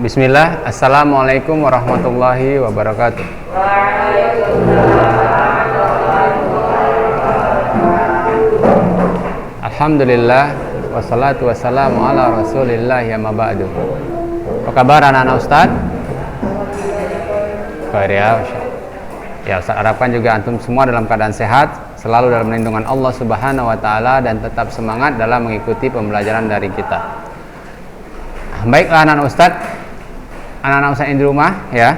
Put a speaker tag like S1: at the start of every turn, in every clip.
S1: Bismillah. Assalamualaikum warahmatullahi wabarakatuh. Alhamdulillah wassalatu wassalamu ala rasulillah ya maba'du. Apa kabar anak-anak Ustaz? Baik ya. Ya, Ustaz harapkan juga antum semua dalam keadaan sehat, selalu dalam lindungan Allah Subhanahu wa taala dan tetap semangat dalam mengikuti pembelajaran dari kita. Baiklah anak-anak Ustaz yang di rumah ya,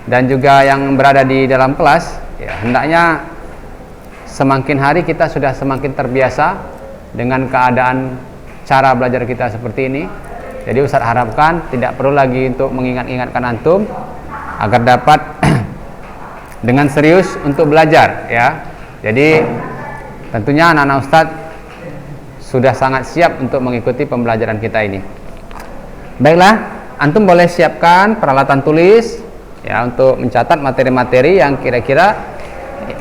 S1: dan juga yang berada di dalam kelas ya, hendaknya semakin hari kita sudah semakin terbiasa dengan keadaan cara belajar kita seperti ini. Jadi Ustaz harapkan tidak perlu lagi untuk mengingat-ingatkan antum agar dapat dengan serius untuk belajar ya. Jadi tentunya anak-anak Ustaz sudah sangat siap untuk mengikuti pembelajaran kita ini. Baiklah, antum boleh siapkan peralatan tulis ya untuk mencatat materi-materi yang kira-kira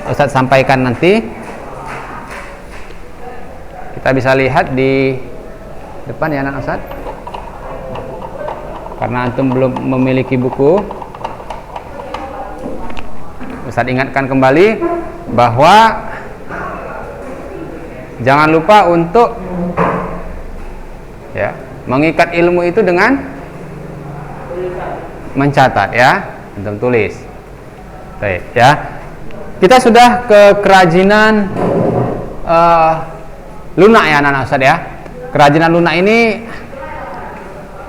S1: Ustaz sampaikan nanti. Kita bisa lihat di depan ya anak Ustaz. Karena antum belum memiliki buku, Ustaz ingatkan kembali bahwa jangan lupa untuk ya mengikat ilmu itu dengan mencatat ya, antum tulis. Baik ya. Kita sudah ke kerajinan lunak ya anak-anak Ustaz ya. Kerajinan lunak ini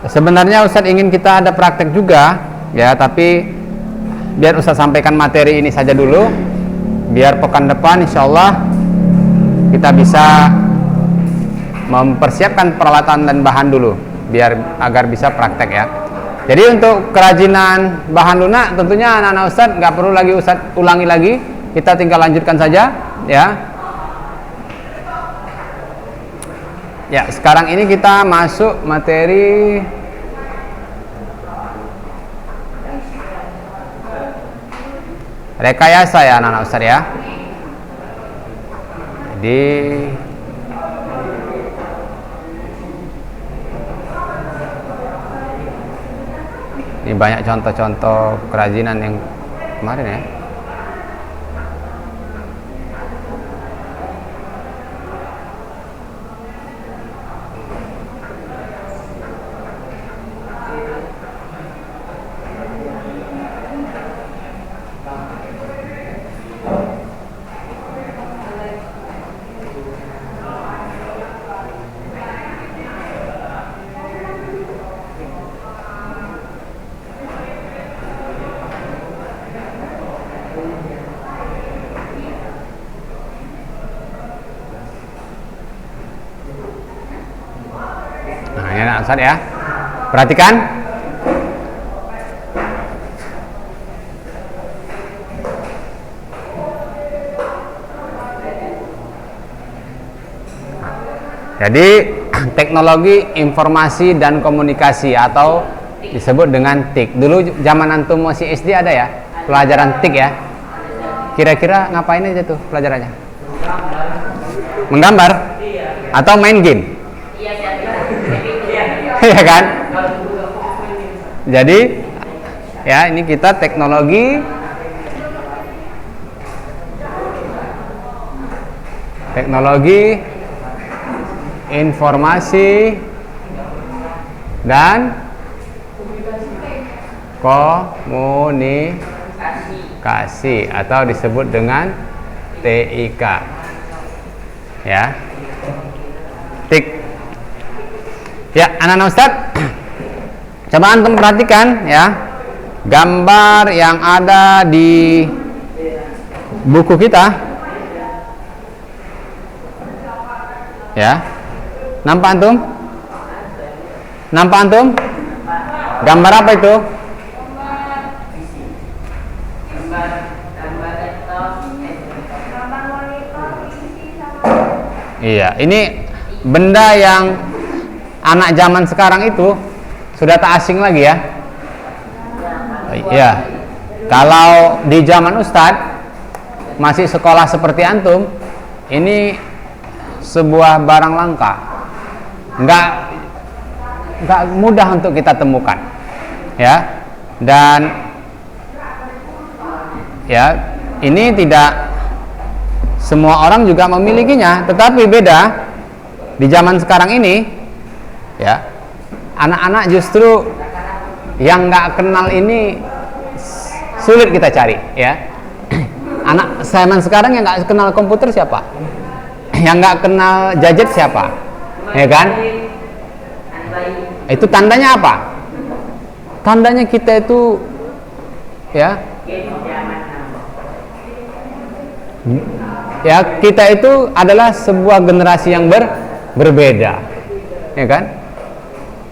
S1: sebenarnya Ustaz ingin kita ada praktek juga ya, tapi biar Ustaz sampaikan materi ini saja dulu, biar pekan depan insyaallah kita bisa mempersiapkan peralatan dan bahan dulu biar agar bisa praktek ya. Jadi untuk kerajinan bahan lunak tentunya anak-anak Ustaz nggak perlu lagi Ustaz ulangi lagi, kita tinggal lanjutkan saja ya. Ya, sekarang ini kita masuk materi rekayasa ya anak-anak Ustaz ya. Jadi ini banyak contoh-contoh kerajinan yang kemarin ya. Ustaz ya, perhatikan jadi teknologi informasi dan komunikasi atau disebut dengan TIK. Dulu zaman antum masih SD ada ya pelajaran TIK ya. Kira-kira ngapain aja tuh pelajarannya? Menggambar atau main game? Ya kan? Jadi ya ini kita teknologi informasi dan komunikasi atau disebut dengan TIK ya. TIK ya anak-anak Ustaz, coba antum perhatikan ya gambar yang ada di buku kita ya. Nampak antum? Gambar apa itu? Iya, ini benda yang anak zaman sekarang itu sudah tak asing lagi ya. Ya, kalau di zaman Ustadz masih sekolah seperti antum, ini sebuah barang langka, nggak mudah untuk kita temukan ya. Dan ya, ini tidak semua orang juga memilikinya, tetapi beda di zaman sekarang ini, ya. Anak-anak justru yang nggak kenal ini sulit kita cari, ya. Anak zaman sekarang yang nggak kenal komputer siapa? Yang nggak kenal gadget siapa? Ya kan? Itu tandanya apa? Tandanya kita itu, ya, kita itu adalah sebuah generasi yang berbeda, ya kan?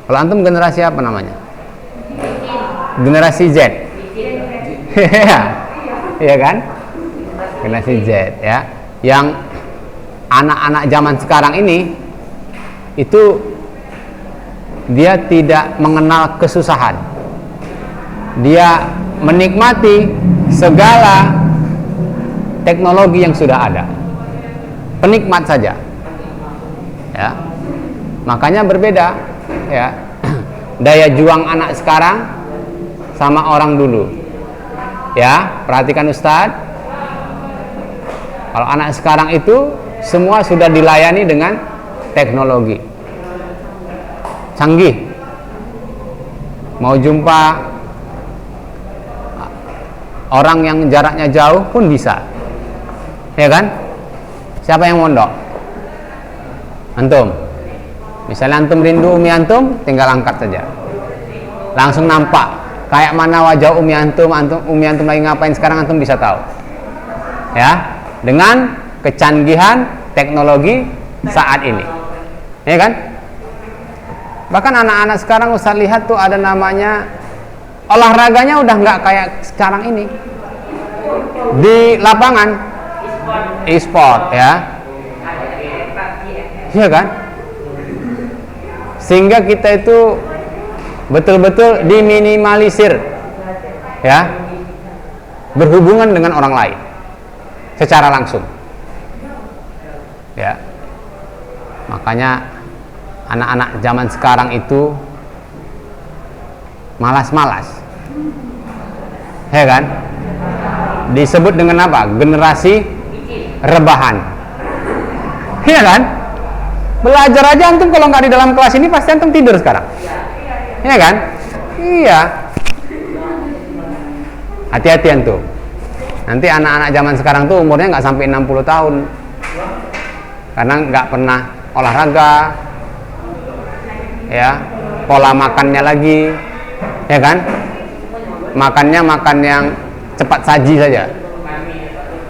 S1: Kalau antum generasi apa namanya? Generasi Z. Ya kan? Generasi Z, ya. Yang anak-anak zaman sekarang ini itu dia tidak mengenal kesusahan. Dia menikmati segala teknologi yang sudah ada. Penikmat saja. Ya. Makanya berbeda, ya. Daya juang anak sekarang sama orang dulu. Ya, perhatikan Ustadz. Kalau anak sekarang itu semua sudah dilayani dengan teknologi canggih. Mau jumpa orang yang jaraknya jauh pun bisa, ya kan? Siapa yang mondok? Antum. Misalnya antum rindu umi antum, tinggal angkat saja, langsung nampak kayak mana wajah umi antum lagi ngapain sekarang, antum bisa tahu, ya, dengan kecanggihan teknologi saat ini, ya kan? Bahkan anak-anak sekarang Ustaz lihat tuh ada namanya olahraganya udah nggak kayak sekarang ini di lapangan, e-sport, ya, iya kan? Sehingga kita itu betul-betul diminimalisir, ya, berhubungan dengan orang lain secara langsung, ya. Makanya anak-anak zaman sekarang itu malas-malas, ya kan? Disebut dengan apa? Generasi rebahan, iya kan? Belajar aja antum kalau nggak di dalam kelas ini pasti antum tidur sekarang, iya kan? Iya. Hati-hati antum. Nanti anak-anak zaman sekarang tuh umurnya nggak sampai 60 tahun karena nggak pernah olahraga, ya, pola makannya lagi, ya kan? Makannya makan yang cepat saji saja,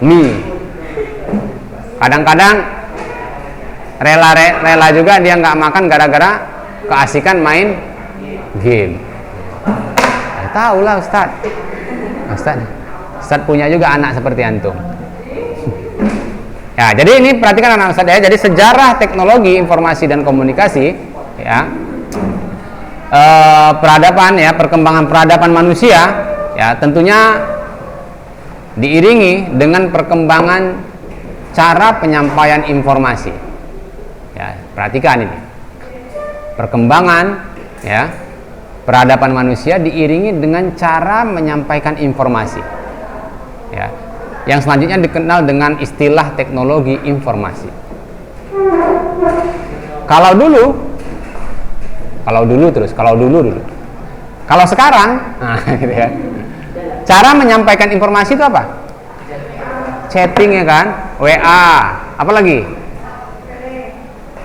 S1: mie. Kadang-kadang rela juga dia nggak makan gara-gara keasikan main game. Tahu lah Ustadz punya juga anak seperti antum. Ya, jadi ini perhatikan anak Ustadz, ya. Jadi sejarah teknologi informasi dan komunikasi, ya, peradaban, ya, perkembangan peradaban manusia, ya, tentunya diiringi dengan perkembangan cara penyampaian informasi. Ya, perhatikan ini. Perkembangan, ya, peradaban manusia diiringi dengan cara menyampaikan informasi. Ya. Yang selanjutnya dikenal dengan istilah teknologi informasi. Kalau dulu. Kalau sekarang, nah, gitu ya. Cara menyampaikan informasi itu apa? Chatting, ya kan? WA, apa lagi?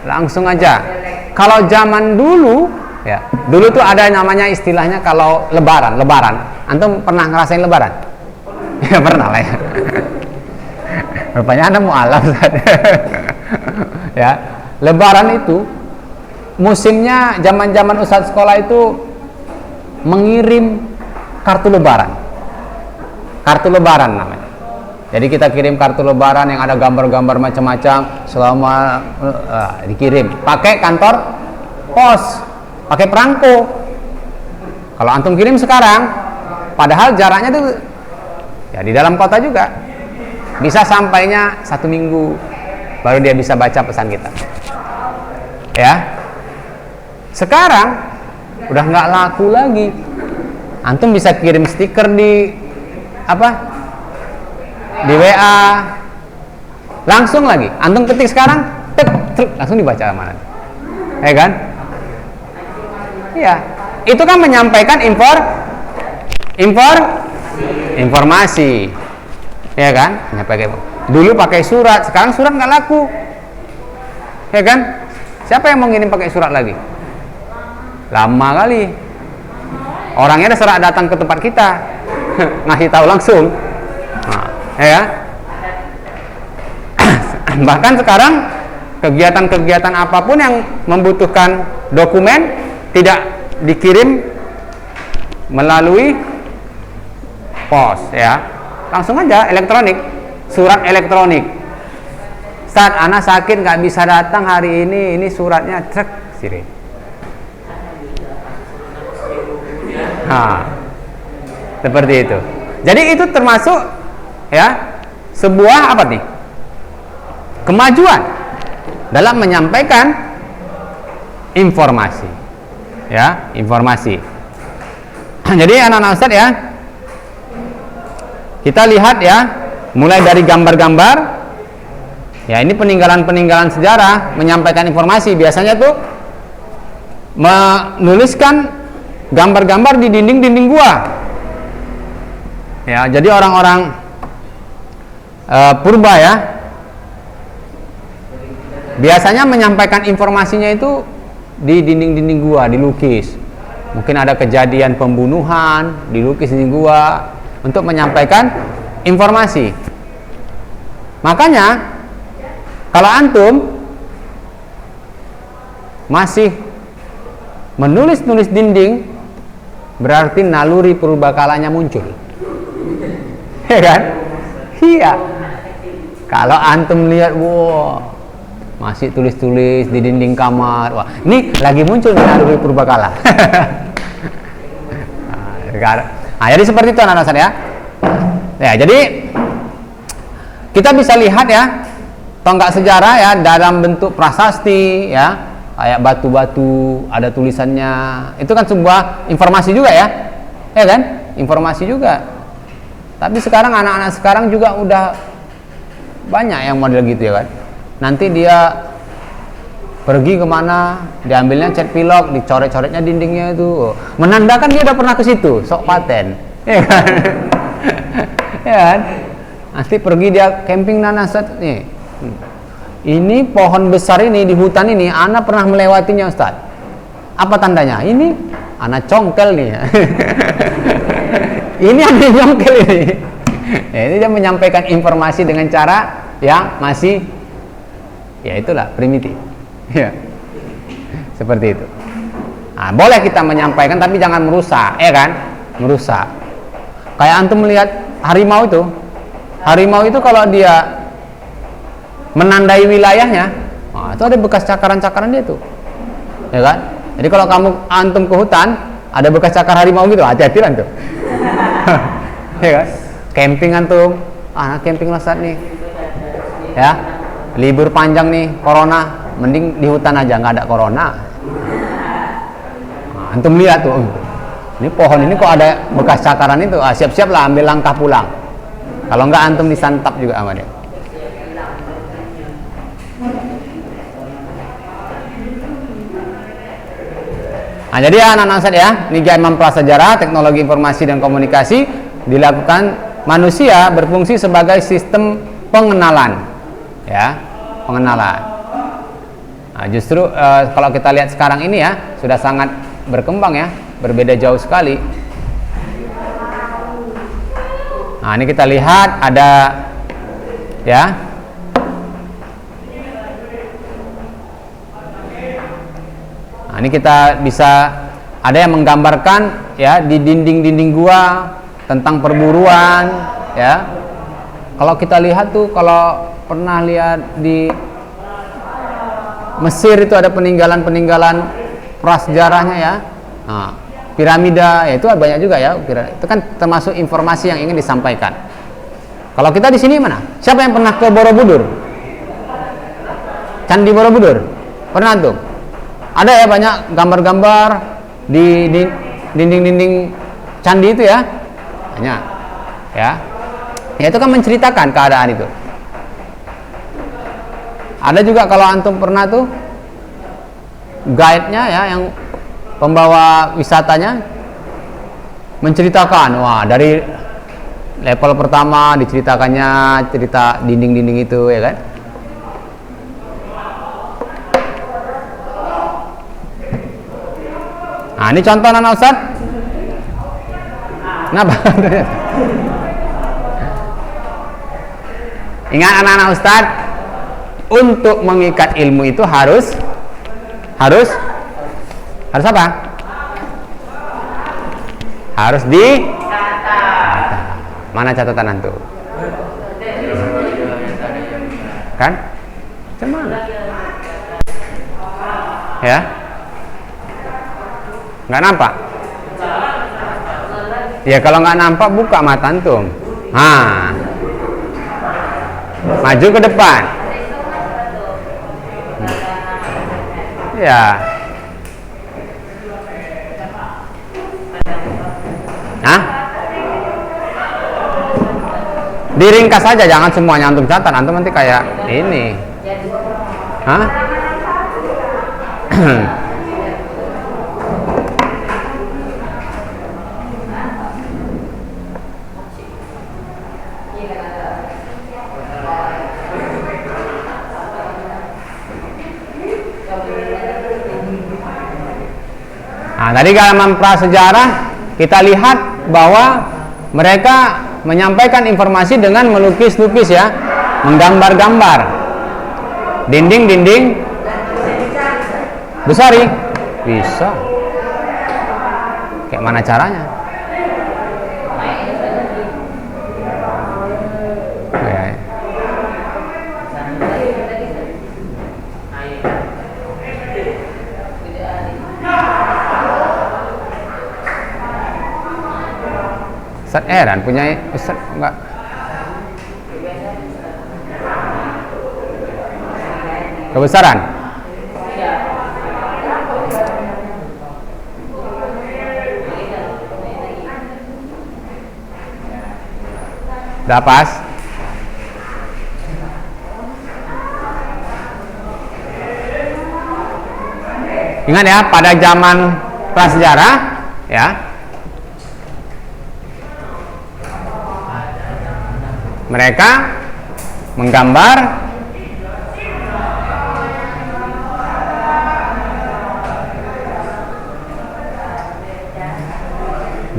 S1: Langsung aja. Kalau zaman dulu, ya, dulu tuh ada namanya istilahnya kalau lebaran. Antum pernah ngerasain lebaran? Ya pernah lah, ya. Rupanya Anda mualaf. Ya, lebaran itu musimnya zaman-zaman Ustadz sekolah itu mengirim kartu lebaran namanya. Jadi kita kirim kartu lebaran yang ada gambar-gambar macam-macam, selama dikirim pakai kantor pos, pakai perangko. Kalau antum kirim sekarang, padahal jaraknya tuh, ya, di dalam kota juga, bisa sampainya 1 minggu baru dia bisa baca pesan kita, ya. Sekarang udah nggak laku lagi, Antum bisa kirim stiker di di WA, langsung lagi antum ketik sekarang, langsung dibaca mana, ya kan? Iya, itu kan menyampaikan informasi, ya kan? Menyampaikan. Dulu pakai surat, sekarang surat nggak laku, ya kan? Siapa yang mau ngirim pakai surat lagi? Lama kali. Orangnya serak datang ke tempat kita, ngasih tahu langsung, ya. Bahkan sekarang kegiatan-kegiatan apapun yang membutuhkan dokumen tidak dikirim melalui pos, ya, langsung aja elektronik, surat elektronik. Saat anak sakit nggak bisa datang hari ini suratnya cek sini. Seperti itu. Jadi itu termasuk, ya, sebuah apa nih? Kemajuan dalam menyampaikan informasi, ya, informasi. Jadi anak-anak Ustadz, ya, kita lihat, ya, mulai dari gambar-gambar, ya, ini peninggalan-peninggalan sejarah menyampaikan informasi. Biasanya tuh menuliskan gambar-gambar di dinding-dinding gua, ya. Jadi orang-orang purba, ya, biasanya menyampaikan informasinya itu di dinding-dinding gua, dilukis. Mungkin ada kejadian pembunuhan, dilukis di gua untuk menyampaikan informasi. Makanya kalau antum masih menulis-nulis dinding, berarti naluri purbakalanya muncul, ya kan? Iya. Kalau antum lihat, wow, masih tulis-tulis di dinding kamar, wah, ini lagi muncul naluri purbakala. Nah, jadi seperti itu anak-anak saya. Ya, jadi kita bisa lihat, ya, tonggak sejarah, ya, dalam bentuk prasasti, ya. Kayak batu-batu ada tulisannya, itu kan sebuah informasi juga, ya, ya kan, informasi juga. Tapi sekarang anak-anak sekarang juga udah banyak yang model gitu, ya kan. Nanti dia pergi kemana, diambilnya cat pilok, dicoret-coretnya dindingnya itu, menandakan dia udah pernah ke situ, sok paten, ya kan, ya kan. Nanti pergi dia camping nanasat nih. Ini pohon besar ini di hutan ini, ana pernah melewatinya, Ustaz. Apa tandanya? Ini ana congkel nih. Ini ana congkel ini. Ya, ini dia menyampaikan informasi dengan cara yang masih, ya, itulah primitif. Ya. Seperti itu. Nah, boleh kita menyampaikan tapi jangan merusak, ya kan? Merusak. Kayak antum melihat harimau itu. Harimau itu kalau dia menandai wilayahnya, nah, itu ada bekas cakaran-cakaran dia tuh, ya kan? Jadi kalau kamu antum ke hutan ada bekas cakar harimau gitu, hati-hati lah tuh. Ya kan? Camping antum, camping saat nih, ya, libur panjang nih, corona, mending di hutan aja, nggak ada corona. Nah, antum lihat tuh, ini pohon ini kok ada bekas cakaran itu, siap-siap lah ambil langkah pulang. Kalau nggak antum disantap juga sama dia. Nah, jadi anak-anak Ustaz, ya, ini Imam Prasejarah Teknologi Informasi dan Komunikasi dilakukan manusia berfungsi sebagai sistem pengenalan, ya, pengenalan. Nah, justru kalau kita lihat sekarang ini, ya, sudah sangat berkembang, ya, berbeda jauh sekali. Nah, ini kita lihat ada, ya, nah, ini kita bisa ada yang menggambarkan, ya, di dinding-dinding gua tentang perburuan, ya. Kalau kita lihat tuh, kalau pernah lihat di Mesir itu ada peninggalan-peninggalan prasejarahnya, ya. Nah, piramida, ya, itu banyak juga, ya. Itu kan termasuk informasi yang ingin disampaikan. Kalau kita di sini mana? Siapa yang pernah ke Borobudur? Candi Borobudur? Pernah tuh? Ada, ya, banyak gambar-gambar di dinding-dinding candi itu ya, banyak ya. Ya itu kan menceritakan keadaan itu. Ada juga kalau antum pernah tuh guide-nya ya, yang pembawa wisatanya menceritakan, wah dari level pertama diceritakannya cerita dinding-dinding itu ya kan. Nah ini contoh anak Ustaz. Kenapa? Ingat anak-anak Ustaz, untuk mengikat ilmu itu harus apa? Harus di mana catatan antum? Kan? Cuman ya? Nggak nampak? Ya kalau nggak nampak buka mata antum. Maju ke depan. Ya. Diringkas saja, jangan semuanya antum catat. Antum nanti kayak ini. Nah, dari halaman prasejarah kita lihat bahwa mereka menyampaikan informasi dengan melukis-lukis ya, menggambar-gambar. Dinding-dinding besari bisa. Kayak mana caranya? Ustaz Eran punya Ustaz enggak? Kebesaran? Udah pas? Ingat ya, pada zaman prasejarah ya, mereka menggambar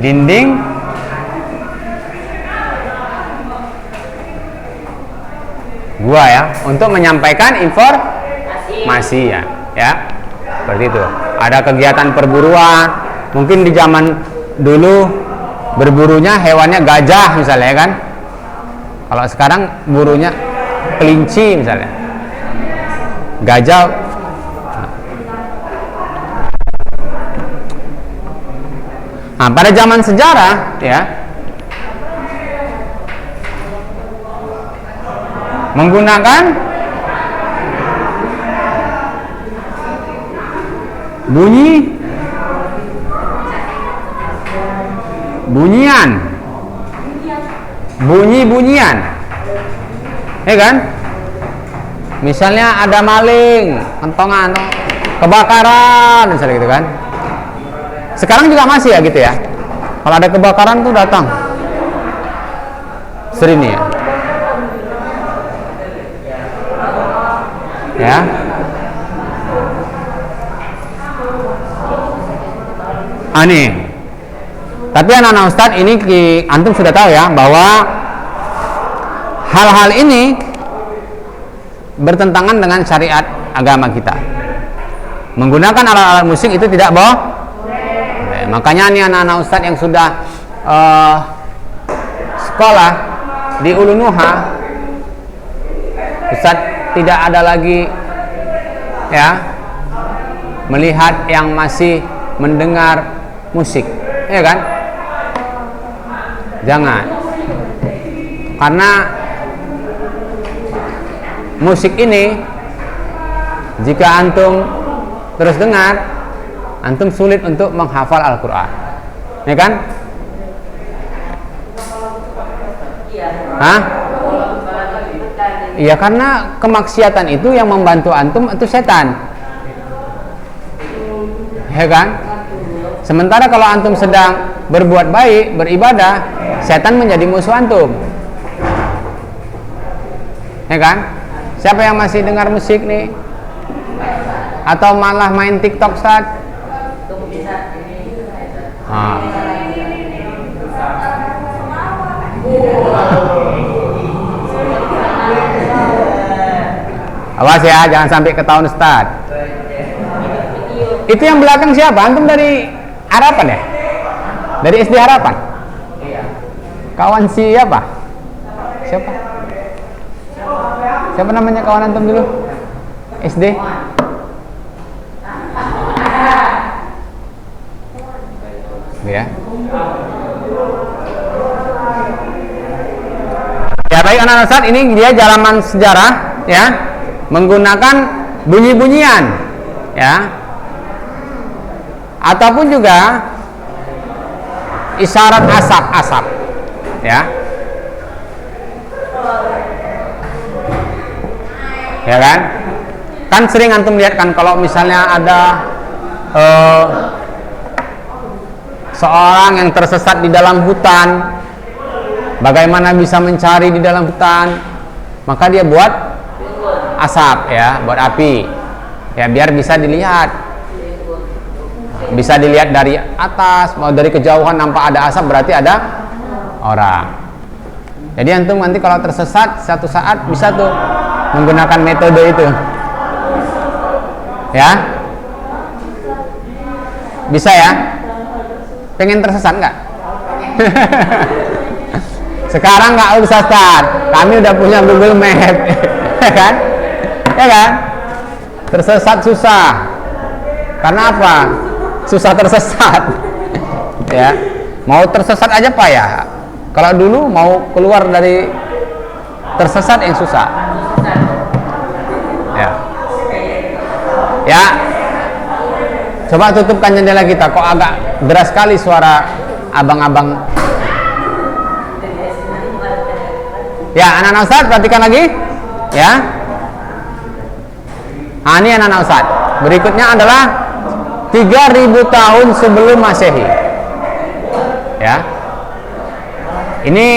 S1: dinding gua ya, untuk menyampaikan informasi ya. Seperti itu. Ada kegiatan perburuan, mungkin di zaman dulu berburunya hewannya gajah misalnya kan. Kalau sekarang burunya kelinci misalnya, gajah. Nah, pada zaman sejarah ya, menggunakan bunyian, ya kan? Misalnya ada maling, kentongan, kebakaran, misalnya gitu kan. Sekarang juga masih ya gitu ya. Kalau ada kebakaran tuh datang sering nih ya. Nih. Tapi anak-anak Ustadz ini antum sudah tahu ya bahwa hal-hal ini bertentangan dengan syariat agama kita. Menggunakan alat-alat musik itu tidak boleh. Makanya nih anak-anak Ustadz yang sudah sekolah di Ulunuha, Ustadz tidak ada lagi ya melihat yang masih mendengar musik, ya kan? Jangan, karena musik ini jika antum terus dengar, antum sulit untuk menghafal Al-Quran, ya kan? Hah? Iya, karena kemaksiatan itu yang membantu antum itu setan. Ya kan? Sementara kalau antum sedang berbuat baik, beribadah, setan menjadi musuh antum. Ya kan? Siapa yang masih dengar musik nih? Atau malah main TikTok, Ustaz? Awas ya, jangan sampai ketahuan Ustaz. Itu yang belakang siapa? Antum dari Harapan ya? Dari SD Harapan? Kawan siapa? Siapa? Siapa namanya kawan antum dulu? SD? Ya. Ya baik anak-anak Ustaz, ini dia jalanan sejarah ya, menggunakan bunyi-bunyian ya, ataupun juga isyarat asap-asap ya. Ya kan? Kan sering antum lihat kan kalau misalnya ada seorang yang tersesat di dalam hutan, bagaimana bisa mencari di dalam hutan? Maka dia buat asap ya, buat api ya, biar bisa dilihat. Bisa dilihat dari atas, mau dari kejauhan nampak ada asap berarti ada orang. Jadi antum nanti kalau tersesat satu saat bisa tuh menggunakan metode itu. Ya. Bisa ya? Pengen tersesat nggak? Sekarang nggak usah start, kami udah punya Google Map. Ya kan? Ya kan? Tersesat susah. Karena apa? Susah tersesat. Ya. Mau tersesat aja Pak ya. Kalau dulu mau keluar dari tersesat yang susah. Ya. Ya. Coba tutupkan jendela kita. Kok agak deras sekali suara abang-abang. Ya, anak-anak Ustaz, perhatikan lagi. Ya. Nah, ini anak-anak Ustaz. Berikutnya adalah 3000 tahun sebelum Masehi. Ya. Ini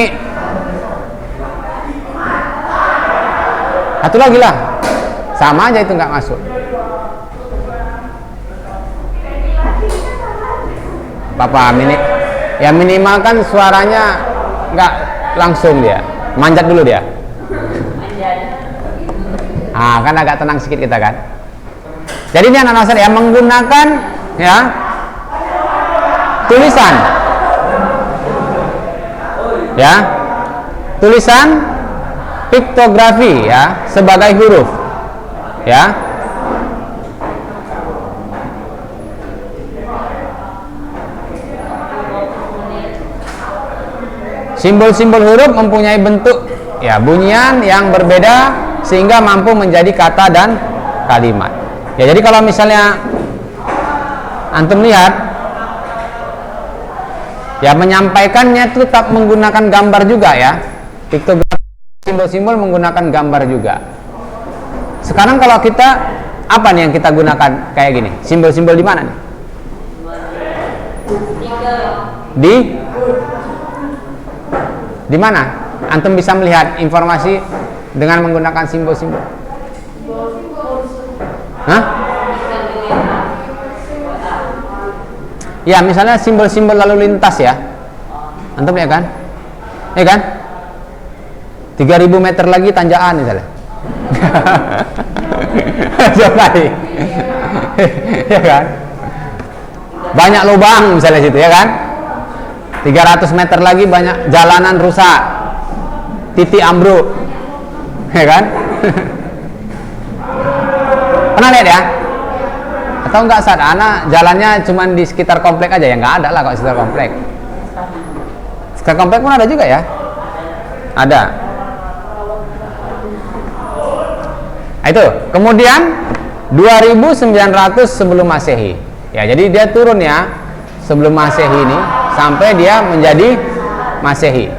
S1: satu lagi lah. Sama aja itu nggak masuk. Bapak ya minimalkan suaranya nggak langsung dia. Manjat dulu dia. Ah, kan agak tenang sedikit kita kan. Jadi ini anak-anak saya menggunakan ya tulisan, ya tulisan piktografi ya sebagai huruf, ya. Simbol-simbol huruf mempunyai bentuk ya bunyian yang berbeda sehingga mampu menjadi kata dan kalimat. Ya, jadi kalau misalnya antum lihat ya menyampaikannya itu tetap menggunakan gambar juga ya. Piktografi simbol-simbol menggunakan gambar juga. Sekarang kalau kita apa nih yang kita gunakan kayak gini? Simbol-simbol di mana nih? Di mana? Antum bisa melihat informasi dengan menggunakan simbol-simbol. Hah? Ya, misalnya simbol-simbol lalu lintas ya. Antum lihat kan? Ya kan? 3000 meter lagi tanjakan misalnya. Coba nih. Ya kan? Banyak lubang misalnya situ ya kan? 300 meter lagi banyak jalanan rusak, titik ambruk, ya kan? Pernah lihat ya? Atau enggak saat anak jalannya cuma di sekitar komplek aja ya? Enggak ada lah kalau sekitar komplek. Sekitar komplek pun ada juga ya? Ada. Nah, itu. Kemudian 2900 sebelum Masehi. Ya, jadi dia turun ya sebelum Masehi ini sampai dia menjadi Masehi.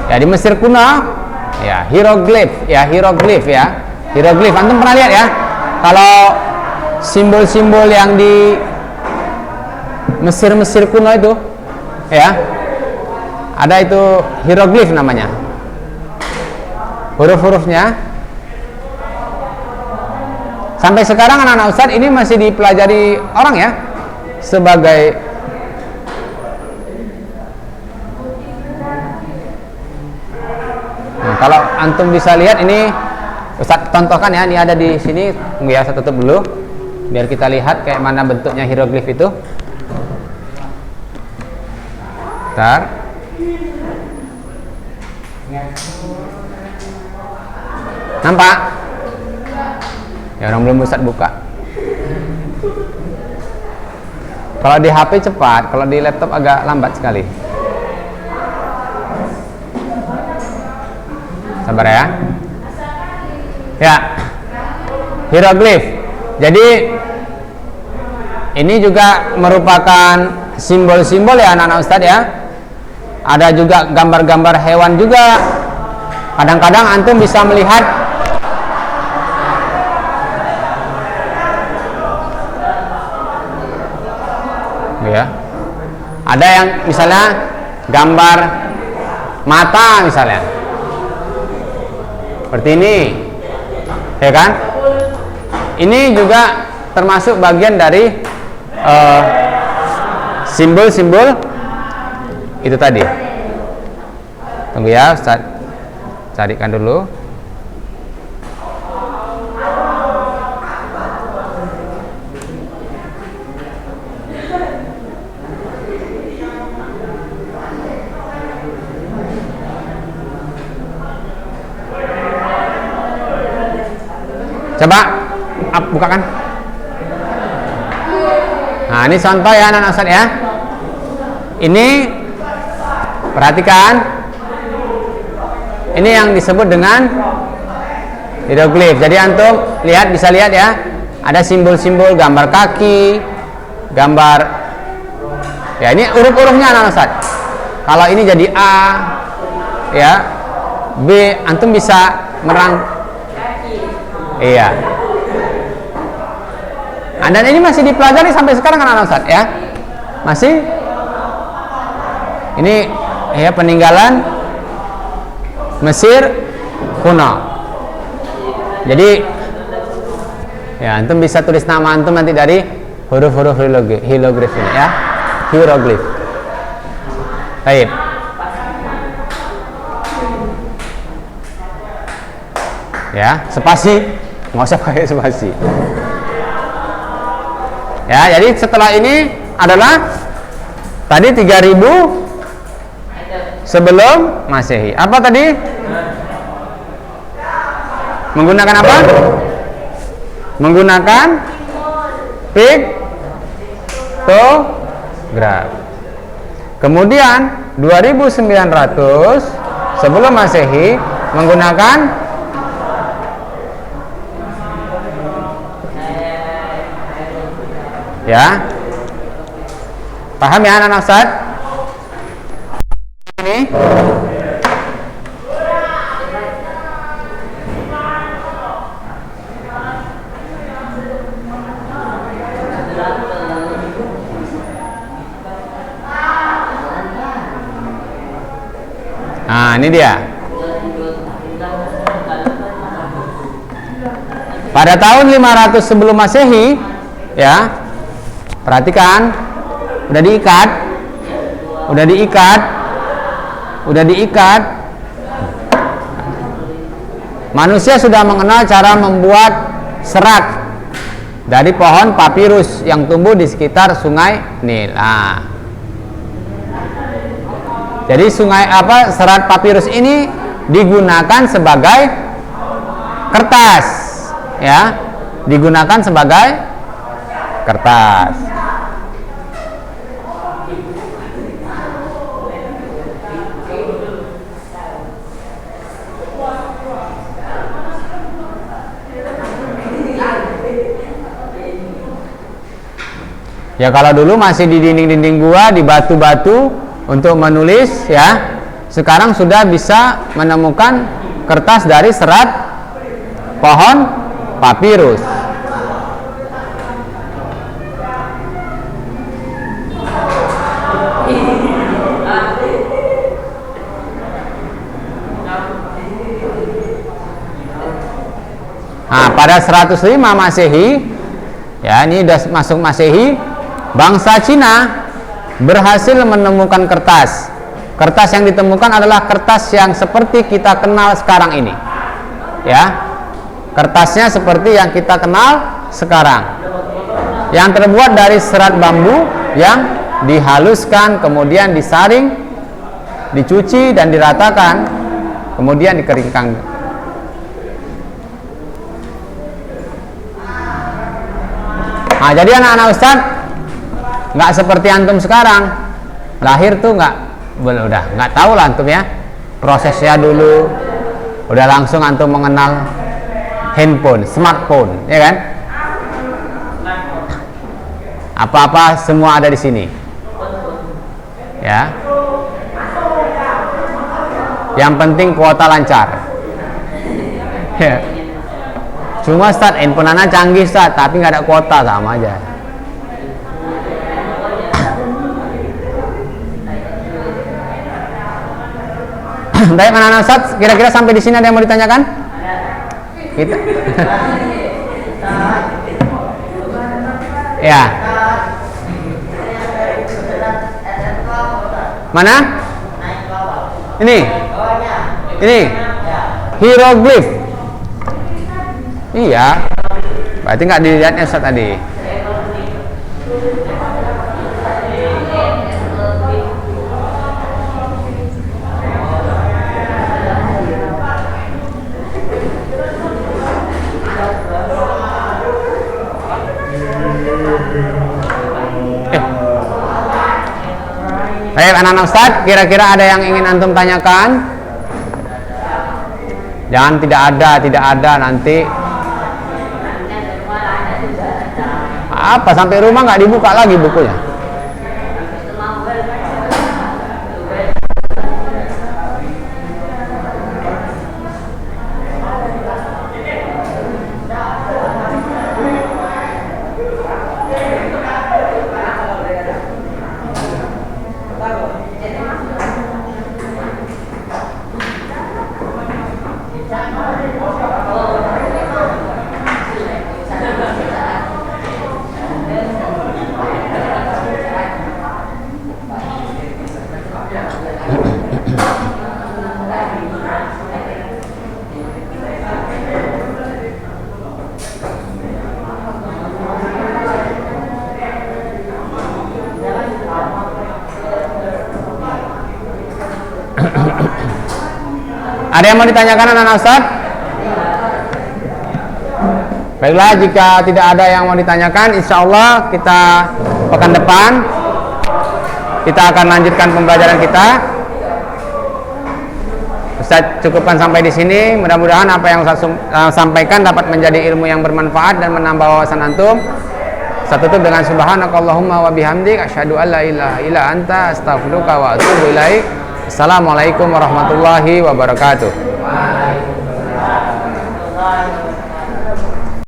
S1: Ya, di Mesir kuno ya, hieroglif ya. Hieroglif antum pernah lihat ya? Kalau simbol-simbol yang di Mesir kuno itu ya, ada itu hieroglif namanya. Huruf-hurufnya sampai sekarang anak-anak Ustadz ini masih dipelajari orang ya, sebagai kalau antum bisa lihat ini, Ustadz contohkan ya, ini ada di sini. Ya, saya tutup dulu biar kita lihat kayak mana bentuknya hieroglif itu. Bentar. Nampak? Ya, orang belum Ustadz buka. Kalau di HP cepat, kalau di laptop agak lambat sekali. Sabar ya. Ya, hieroglif. Jadi ini juga merupakan simbol-simbol ya anak-anak Ustadz ya. Ada juga gambar-gambar hewan juga. Kadang-kadang antum bisa melihat ya. Ada yang misalnya gambar mata misalnya. Seperti ini, ya kan? Ini juga termasuk bagian dari simbol-simbol itu tadi. Tunggu ya, Ustaz, carikan dulu. Coba bukakan. Nah, ini contoh ya anak-anak Ustadz ya. Ini perhatikan. Ini yang disebut dengan hieroglif. Jadi antum bisa lihat ya. Ada simbol-simbol, gambar kaki, gambar. Ya, ini huruf-hurufnya anak-anak Ustadz. Kalau ini jadi A, ya, B, antum bisa iya. Dan ini masih dipelajari sampai sekarang kan anak Ustaz ya. Masih. Ini ya peninggalan Mesir kuno. Jadi ya antum bisa tulis nama antum nanti dari huruf-huruf hieroglif ini ya. Hieroglif. Baik. Ya, spasi. Nggak usah pakai spasi. Ya, jadi setelah ini adalah tadi 3000 sebelum Masehi. Apa tadi? Menggunakan apa? Menggunakan piktograf. Kemudian 2900 sebelum Masehi menggunakan ya, paham ya anak-anak Ustaz? Ini nah, ini dia. Pada tahun 500 sebelum Masehi, ya, perhatikan, udah diikat. Manusia sudah mengenal cara membuat serat dari pohon papirus yang tumbuh di sekitar sungai Nil. Nah, jadi serat papirus ini digunakan sebagai kertas, ya, digunakan sebagai kertas. Ya, kalau dulu masih di dinding-dinding gua, di batu-batu untuk menulis, ya, sekarang sudah bisa menemukan kertas dari serat pohon papirus. Nah, pada 105 Masehi, ya ini sudah masuk Masehi, bangsa Cina berhasil menemukan kertas. Kertas yang ditemukan adalah kertas yang seperti kita kenal sekarang ini. Ya. Kertasnya seperti yang kita kenal sekarang. Yang terbuat dari serat bambu yang dihaluskan, kemudian disaring, dicuci dan diratakan, kemudian dikeringkan. Nah, jadi anak-anak Ustadz nggak seperti antum sekarang, lahir tuh udah nggak tahu lah antum ya prosesnya dulu, udah langsung antum mengenal handphone, smartphone, ya kan? Apa-apa semua ada di sini, ya. Yang penting kuota lancar. Ya. Cuma Ustaz, handphone anak canggih Ustaz, tapi nggak ada kuota, sama aja. Baik, anak-anak Ustaz, kira-kira sampai di sini ada yang mau ditanyakan? Kita. Ya. Mana? Ini. Hieroglif. Iya, berarti nggak dilihatnya Ustaz tadi. Baik, anak-anak Ustaz, kira-kira ada yang ingin antum tanyakan? Jangan tidak ada nanti. Apa sampai rumah nggak dibuka lagi bukunya? Ada yang mau ditanyakan anak-anak Ustaz? Baiklah, jika tidak ada yang mau ditanyakan, insya Allah kita pekan depan kita akan lanjutkan pembelajaran kita. Ustaz cukupkan sampai di sini. Mudah-mudahan apa yang Ustaz sampaikan dapat menjadi ilmu yang bermanfaat dan menambah wawasan antum. Saya tutup dengan subhanakallahumma wa bihamdik asyhadu an la ilaha illa anta astaghfiruka wa atubu ilaik. Assalamualaikum warahmatullahi wabarakatuh.